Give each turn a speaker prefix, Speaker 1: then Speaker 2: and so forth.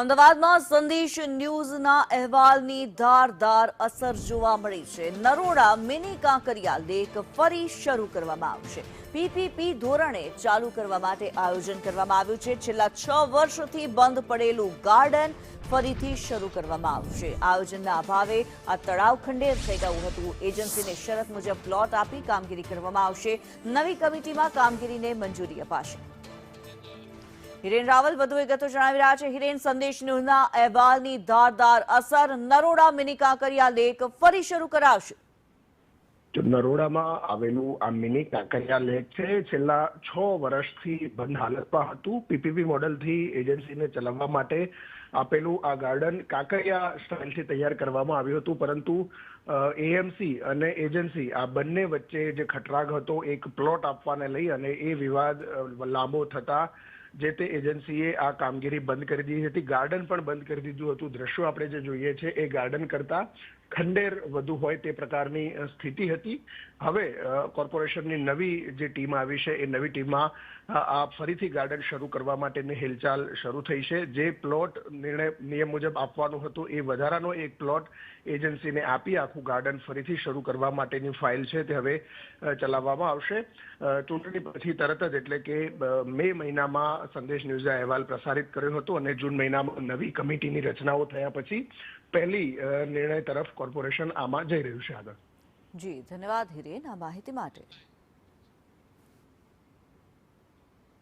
Speaker 1: અમદાવાદમાં સંદેશ ન્યૂઝના અહેવાલની ધારદાર અસર જોવા મળી છે. નરોડા મિની કાંકરિયા લેક ફરી શરૂ કરવામાં આવશે. પીપીપી ધોરણે ચાલુ કરવા માટે આયોજન કરવામાં આવ્યું છે. છેલ્લા 6 વર્ષથી બંધ પડેલું ગાર્ડન ફરીથી શરૂ કરવામાં આવશે. આયોજનના અભાવે આ તળાવ ખંડેર થઈ ગયું હતું. એજન્સીને શરત મુજબ પ્લોટ આપી કામગીરી કરવામાં આવશે. નવી કમિટીમાં કામગીરીને મંજૂરી અપાશે. હિરેન રાવલ વધુ વિગતો જણાવી રહ્યા છે. હિરેન, સંદેશ ન્યૂઝના અહેવાલની ધારદાર અસર, નરોડા મિની કાંકરિયા લેક ફરી શરૂ કરાવશે.
Speaker 2: નરોડામાં આવેલું આ મિની કાંકરિયા લેક છે. છેલ્લા 6 વર્ષથી બંધ હાલતમાં હતું. પીપીપી મોડલથી એજન્સીને ચલાવવા માટે આપેલું આ ગાર્ડન કાંકરિયા સ્ટાઇલથી તૈયાર કરવામાં આવ્યું હતું, પરંતુ એએમસી અને એજન્સી આ બંને વચ્ચે જે ખટરાગ હતો એક પ્લોટ આપવાને લઈ અને એ વિવાદ લાંબો થતા જે તે એજન્સીએ આ કામગીરી બંધ કરી દીધી હતી. ગાર્ડન પણ બંધ કરી દીધું હતું. દ્રશ્યો આપણે જે જોઈએ છે એ ગાર્ડન કરતા ખંડેર વધુ હોય તે પ્રકારની સ્થિતિ હતી. હવે કોર્પોરેશનની નવી જે ટીમ આવી છે એ નવી ટીમમાં આ ફરીથી ગાર્ડન શરૂ કરવા માટેની હિલચાલ શરૂ થઈ છે. જે પ્લોટ નિયમ મુજબ આપવાનું હતું એ વધારાનો એક પ્લોટ એજન્સીને આપી આખું ગાર્ડન ફરીથી શરૂ કરવા માટેની ફાઇલ છે તે હવે ચલાવવામાં આવશે. ચૂંટણી પછી તરત જ એટલે કે મે મહિનામાં સંદેશ ન્યૂઝે અહેવાલ પ્રસારિત કર્યો હતો અને જૂન મહિનામાં નવી કમિટીની રચનાઓ થયા પછી પહેલી નિર્ણય તરફ કોર્પોરેશન આમાં જઈ રહ્યું છે. આગળ
Speaker 1: જી ધન્યવાદ હિરેન આ માહિતી માટે.